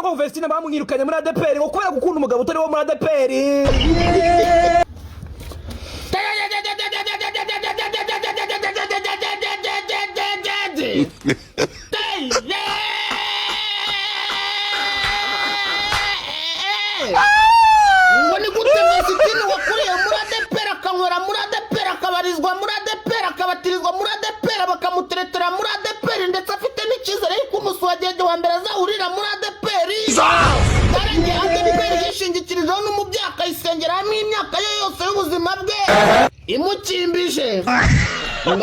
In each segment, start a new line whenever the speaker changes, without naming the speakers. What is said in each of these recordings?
urabona ko Vestine bamwirukanye muri ADPR ngo kubera gukunda umugabo utari wo muri ADPR.
Ngoni gute Vestine wakuriye muri ADPR akanywera muri ADPR akabarizwa muri ADPR akabatirizwa muri ADPR bakamuteretera muri ADPR ndetse afite n'ikizere yuko umuswagege wa mbere azahurira muri ADPR. Karenge ADPR yishingikirijeho n'umubyaka isengeramo imyaka ye yose y'ubuzima bwe imukimbije.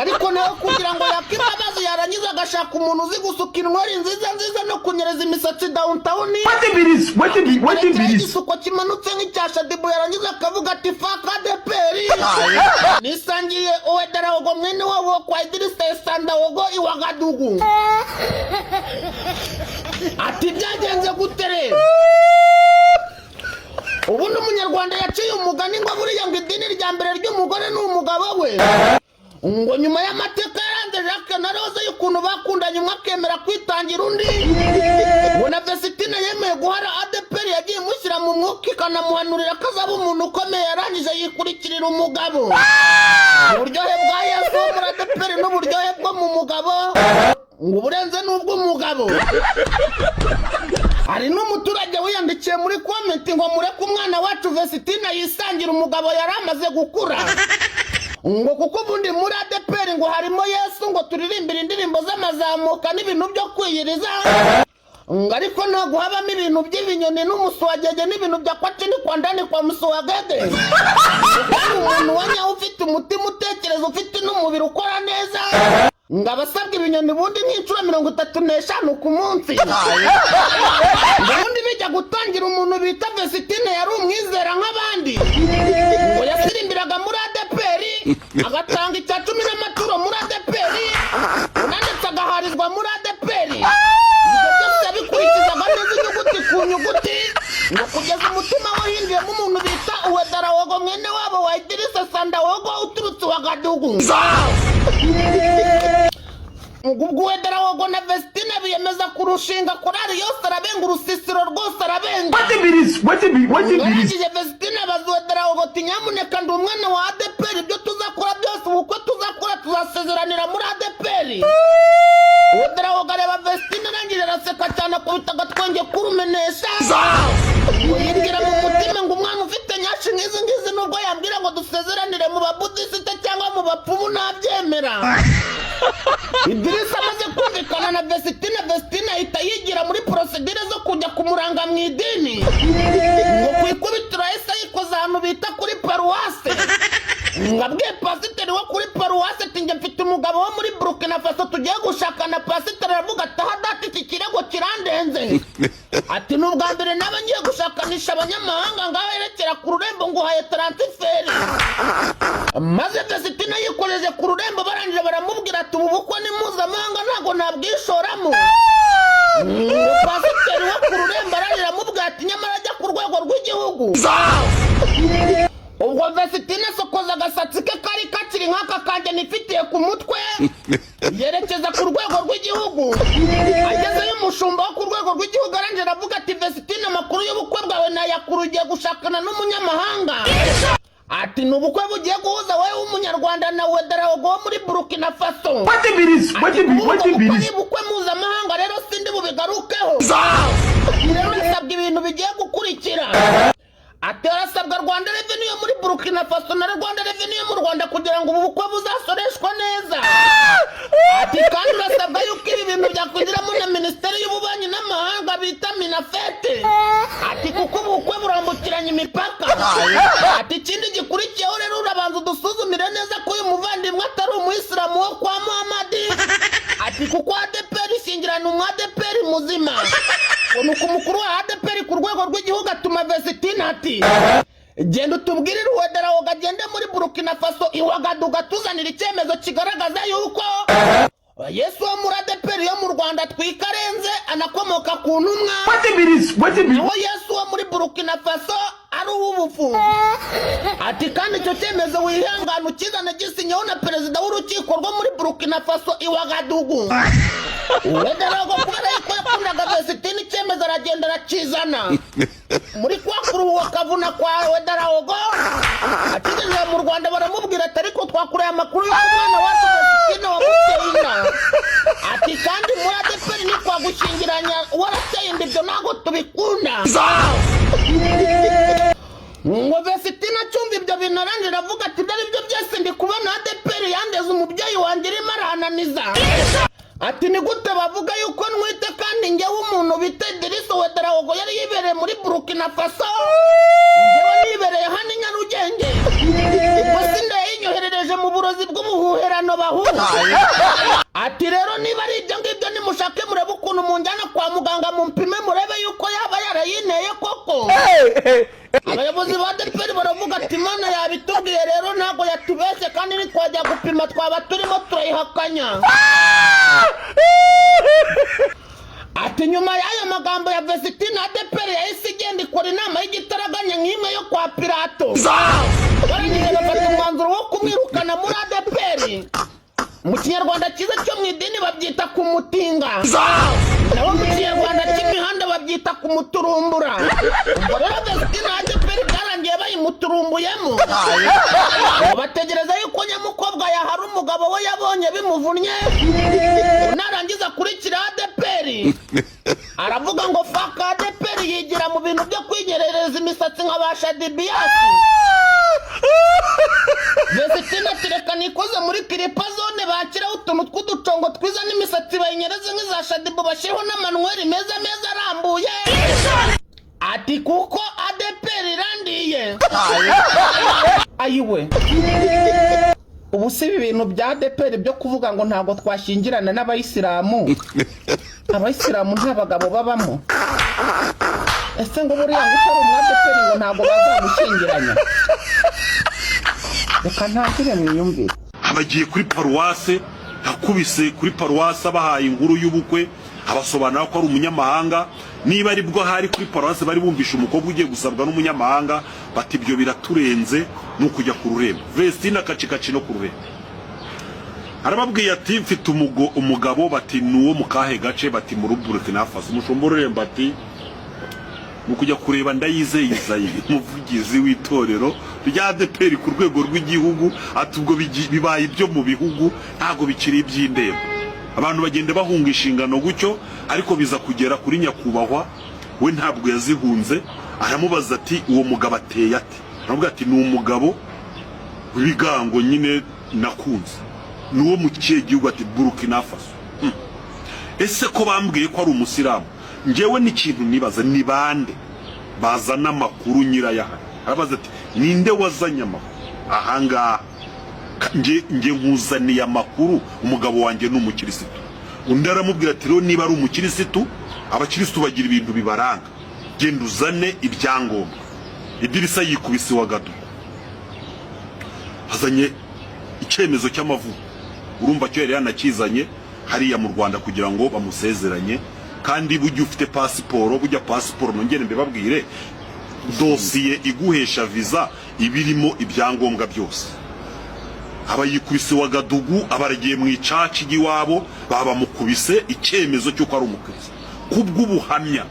Ariko nawe kugira ngo yakibabaze yarangiza agashaka umuntu uzi gusuka intwari nziza no kunyereza imisatsi downtown.
What
Igisuko kimanutse nk'icyasha Dibu yarangiza akavuga ati fuck ADPR. Nisangiye Uwederawogo mwene wabo kwa Idrissa Sandawogo iwagadugu. Ati byagenze gutere. Ubu n'umunyarwanda yaciye umugani ngo buriya ngo idini rya mbere ry'umugore n'umugabo we. Ngo nyuma y'amateka yaranze Jacques na Rose y'ukuntu bakundanye umwe akemera kwitangira undi. Ngo na Vestine yemeye guhara ADPR yagiye mushyira mu mwuka ikanamuhanurira ko azaba umuntu ukomeye yarangije yikurikirira umugabo. Uburyohe bwa Yesu muri ADPR n'uburyohe bwo mu mugabo ngo burenze n'ubw'umugabo. Hari n'umuturage wiyandikiye muri comment ngo mureke umwana wacu Vestine yisangira umugabo yaramaze gukura. Ngo kuko ubundi muri ADPR ngo harimo Yesu ngo turirimbira indirimbo z'amazamuka n'ibintu byo kwiyiriza. Ariko ntabwo habamo ibintu by'ibinyoni n'umuswagege n'ibintu bya kwatini kwa ndani kwa muswagege. Umuntu wanyaho ufite umutima utekereza ufite n'umubiri ukora neza. Ngo abasabwa ibinyoni bundi nk'inshuro 35 ku munsi. Ubundi bijya gutangira umuntu bita Vestine yari umwizera nk'abandi. Ngo yasirimbiraga muri ADPR agatanga icya 10 n'amaturo muri ADPR. Unanditse agaharizwa muri ADPR. Ibyo byose yabikurikizaga neza inyuguti ku nyuguti. Ngo kugeza umutima wahindiyemo umuntu bita Uwederawogo mwene wabo wa Idrissa Sandawogo uturutse Uwagadugu. Ubwo Uwederawogo na Vestine biyemeza kurushinga korari yose arabenga urusisiro rwose arabenga. Yarangije Vestine abaza Uwederawogo ati nyamuneka ndi umwana wa ADPR ibyo tuzakora byose ubukwe tuzakora tuzasezeranira muri ADPR. Uwederawogo areba Vestine arangije araseka cyane akubita agatwenge kurumenesha. Yinjira mu mutima ngo umwana ufite nyashi nk'izi nubwo yambwira ngo dusezeranire mu babudisite cyangwa mu bapfumu nabyemera. Idrissa amaze kumvikana na Vestine ahita yigira muri procedure zo kujya kumuranga mu idini. Ngo kwikubitira ese yikoza ahantu bita kuri paruwase. Ngabwiye pasiteri wo kuri paruwase ati njye mfite umugabo wo muri Burkina Faso tugiye gushakana. Pasiteri aravuga ati hadati iki kirego kirandenze. Ati n'ubwa mbere naba ngiye gushakanisha abanyamahanga ngaho yerekera ku rurembo ngo haye transfert. Maze Vestine yikoreje ku rurembo barangije baramubwira ati ubu bukwe ni mpuzamahanga ntago nabwishoramo. Pasiteri wo ku rurembo arangije amubwira ati nyamara ajya ku rwego rw'igihugu. Ubwo Vestine asokoza agasatsi ke kari kakiri nk'aka kanjye nifitiye ku mutwe yerekeza ku rwego rw'igihugu. Agezeyo umushumba wo ku rwego rw'igihugu arangije aravuga ati Vestine amakuru y'ubukwe bwawe nayakuru ugiye gushakana n'umunyamahanga. Ati n'ubukwe bugiye guhuza wowe w'umunyarwanda na Uwederawogo wo muri Burkina Faso. Ubukwe mpuzamahanga rero sindi bubigarukeho. Rero nasabwa ibintu bigiye gukurikira. Ati arasabwa Rwanda Revenue yo muri Burkina Faso na Rwanda Revenue yo mu Rwanda kugira ngo ubu bukwe buzasoreshwa neza. Ati kandi urasabwa yuko ibi bintu byakwinjiramo na Minisiteri y'Ububanyi n'Amahanga bita Minafete. Ati kuko ubukwe burambukiranya imipaka. Ati ikindi gikurikiyeho rero urabanza udusuzumire neza ko uyu muvandimwe atari umuyisilamu wo kwa Muhammadi. Ati kuko ADPR ishingirana ADPR muzima. Nuko umukuru wa ADPR ku rwego rw'igihugu atuma Vestine ati genda utubwirire Uwederawogo agende muri Burkina Faso Iwagadugu tuzanira icyemezo kigaragaza yuko Yesu wo muri ADPR yo mu Rwanda twikarenze anakomoka ku ntumwa. Naho Yesu wo muri Burkina Faso ari uw'ubufu. Ati kandi icyo cyemezo wihangana ukizana gisinyeho na perezida w'urukiko rwo muri Burkina Faso Iwagadugu. Uwederawogo kubera yuko yakundaga Vesitini icyemezo aragenda arakizana muri kwa kuruhuka kavuna kwawe Darawogo akigeze mu Rwanda baramubwira ati ariko twakureye amakuru y'umwana wacu Vesitini waguteye inda ati kandi muri ADEPR ni kwagushingiranya warateye inda ibyo ntabwo tubikunda ngo Vesitini acyumva ibyo bintu arangije avuga ati dore ibyo byose ndi kubona ADEPR yandeze umubyeyi wanjye irimo arananiza ati ni gute bavuga yuko nwite kandi njyewe umuntu bita Idrissa Darawogo yari yibereye muri Burkina Faso njyewe nibereye hano i Nyarugenge ubwo sinda yinyoherereje mu burozi bw'umuhuherano bahuza ati rero niba ari ibyo ngibyo nimushake murebe ukuntu munjyana kwa muganga mumpime murebe yuko yaba yarayineye koko abayobozi ba ADEPR baravuga ati Imana yabitubwiye rero ntabwo yatubeshye kandi nitwajya gupima twaba turimo turayihakanya ati nyuma y'ayo magambo ya Vesitini ADEPR yahise igenda ikora inama y'igitaraganya nk'imwe yo kwa Pilato barangije bafata umwanzuro wo kumwirukana muri ADEPR mu kinyarwanda cyiza cyo mu idini babyita kumutinga naho mu kinyarwanda cy'imihanda babyita kumuturumbura ubwo rero Vesitini ADEPR byarangiye bayimuturumbuyemo bategereza yuko nyamukobwa yahari umugabo we yabonye bimuvunnye narangiza akurikira ADEPR aravuga ngo faka ADEPR yigira mu bintu byo kwinyerereza imisatsi nka ba Shadibiyasi Vesitini ati reka nikoze muri kiripa zone bakiraho utuntu tw'uducongo twiza n'imisatsi bayinyereze nk'iza Shadibu bashyiraho n'amanweri meza arambuye ati kuko ADEPR irandiye ayiwe ubu si ibintu bya ADEPR byo kuvuga ngo ntabwo twashingirana n'abayisilamu abayisilamu nta bagabo babamo ese ngo buriya ngo utari ADEPR ngo ntabwo bazamushingiranya reka ntagire mwiyumvire
abagiye kuri paruwase yakubise kuri paruwase abahaye inkuru y'ubukwe abasobanura ko ari umunyamahanga niba ari bwo hari kuri paruwase bari bumvisha umukobwa ugiye gusabwa n'umunyamahanga bati ibyo biraturenze no kujya ku rurembo Vesitini akacikaci no ku rurembo arababwiye ati mfite umugabo bati nuwo mu kahe gace bati mu Burkina Faso umushumba ururembo ati mukujya kureba Ndayizeye umuvugizi w'itorero rya ADEPR ku rwego rw'igihugu ati ubwo bibaye ibyo mu bihugu ntago bikiri iby'indembo abantu bagenda bahunga inshingano gucyo ariko biza kugera kuri nyakubahwa we ntabwo yazihunze aramubaza ati uwo mugabo ateye ati aravuga ati ni umugabo w'ibigango nyine nakunze nuwo mu kihe gihugu ati Burkina Faso ese ko bambwiye ko ari umusilamu njyewe n'ikintu nibaza ni bande bazana amakuru nyirayahari arabaza ati ninde wazanye amakuru ahangaha nge nkuzaniye amakuru umugabo wanjye n'umukirisitu undi aramubwira ati rero niba ari umukirisitu abakirisitu bagira ibintu bibaranga genda uzane ibyangombwa Idrissa yikubise wagadu hazanye icyemezo cy'amavuko urumva cyo yari yanakizanye hariya mu Rwanda kugira ngo bamusezeranye kandi bujye ufite pasiporo bujya pasiporo nongere mbibabwire dosiye iguhesha visa ibirimo ibyangombwa byose abayikubise wagadugu abaragiye mu icaci giwabo babamukubise icyemezo cyo ko ari umukristo kubw'ubuhamya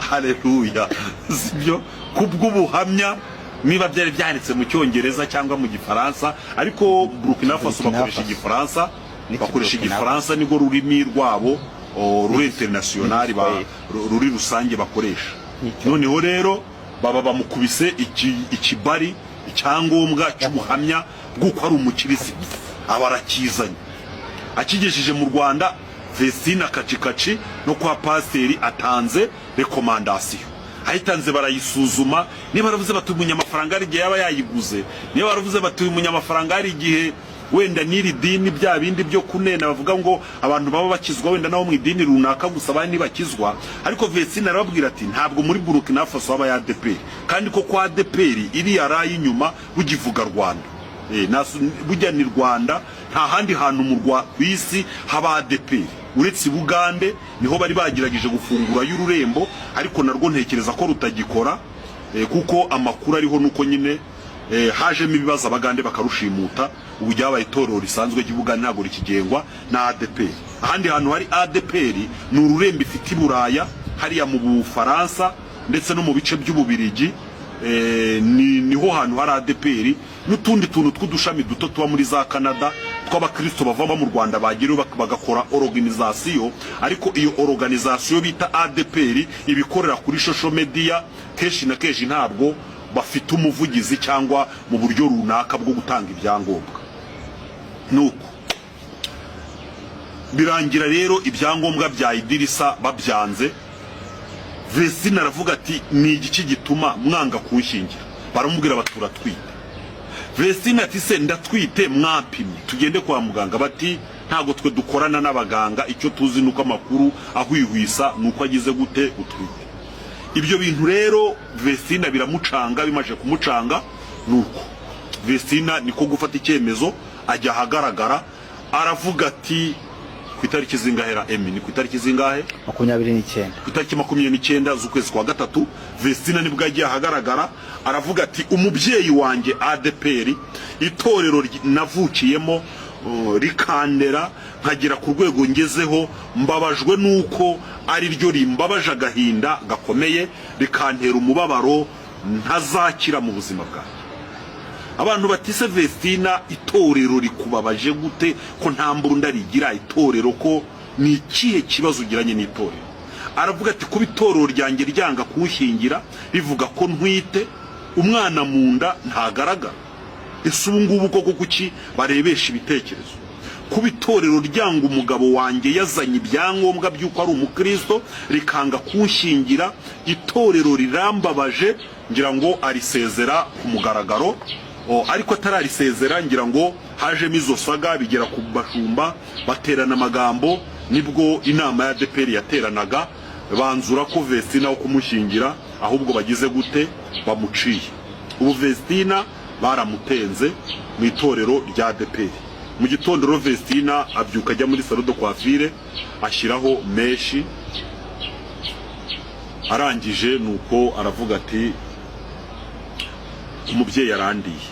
haleluya sibyo kubw'ubuhamya niba byari byanditse mu cyongereza cyangwa mu gifaransa ariko Burkina Faso bakoresha igifaransa bakoresha igifaransa nigo rurimi rwabo ruri internationali ruri rusange bakoresha noneho rero baba bamukubise ikibari icyangombwa cy'ubuhamya bw'uko ari umukirisitu abarakizanye akigejeje mu Rwanda Vesitini akacikaci no kwa pasiteri atanze rekomandasiyo ayitanze barayisuzuma niba baravuze bati umunyamafaranga ari igihe yaba yayiguze niba baravuze bati umunyamafaranga ari igihe wenda n'iri dini bya bindi byo kunena bavuga ngo abantu baba bakizwa wenda naho mu idini runaka gusa abandi bakizwa ariko Vesitini arababwira ati ntabwo muri Burkina Faso haba ya ADEPR kandi ko kwa ADEPR iri yaraye inyuma bugivuga Rwanda bujya ni Rwanda nta handi hantu mu kwisi haba ADEPR uretse Bugande niho bari bagirageje gufungura y'ururembo ariko narwo ntekereza ko rutagikora kuko amakuru ariho nuko nyine hajemo ibibazo abagande bakarushimuta ubu ryabaye itorero risanzwe ry'Ubugande ntago rikigengwa na ADPR. Ahandi hantu hari ADPR ni ururembe ifite Buraya hariya mu Bufaransa ndetse no mu bice by'Ububirigi, niho hantu hari ADPR n'utundi tuntu tw'udushami duto tuba muri za Canada tw'abakristo bava mu Rwanda bagira bagakora organisation, ariko iyo organisation bita ADPR ibikorera kuri social media keshi na keshi ntabwo bafite umuvugizi cyangwa mu buryo runaka bwo gutanga ibyangombwa. Nuko birangira rero ibyangombwa bya Idirisa babyanze. Vestine aravuga ati ni igiki gituma mwanga kunshingira? Baramubwira batura twite. Vestine ati se ndatwite mwapimye tugende kwa muganga, bati ntago twe dukorana n'abaganga, icyo tuzi nuko amakuru ahwihwisa nuko agize gute utwite. Ibyo bintu rero Vestine biramucanga, bimaje kumucanga nuko Vestine niko gufata icyemezo ajya ahagaragara aravuga ati ku itariki zingahera ni ku itariki zingahe
29
ku itariki 29 z'ukwezi kwa gatatu Vestine nibwo agiye ahagaragara aravuga ati umubyeyi wanjye ADPR itorero navukiyemo rikandera nkagira ku rwego ngezeho, mbabajwe nuko ari ryo rimbabaje agahinda gakomeye rikantera umubabaro ntazakira mu buzima bwanjye. Abantu batise Vestine itorero rikubabaje gute ko nta mburunda rigira itorero, ko ni ikihe kibazo ugiranye n'itorero? Aravuga ati kuba itorero ryanjye ryanga kunshingira rivuga ko ntwite umwana mu nda ntagaragara. Ese ubu ngubu koko kuki barebesha ibitekerezo? Kuba itorero ryanga umugabo wanjye yazanye ibyangombwa by'uko ari umukristo rikanga kunshingira, itorero rirambabaje, ngira ngo arisezera ku mugaragaro. Ariko atararisezera ngira ngo hajemo izo saga bigera ku bashumba baterana amagambo, nibwo inama ya ADPR yateranaga banzura ko Vestine aho kumushingira ahubwo bagize gute bamuciye. Ubu Vestine baramutenze mu itorero rya ADPR. Mu gitondo Vestine abyuka ajya muri salon de coiffure ashyiraho meshi, arangije nuko aravuga ati umubyeyi yarandiye.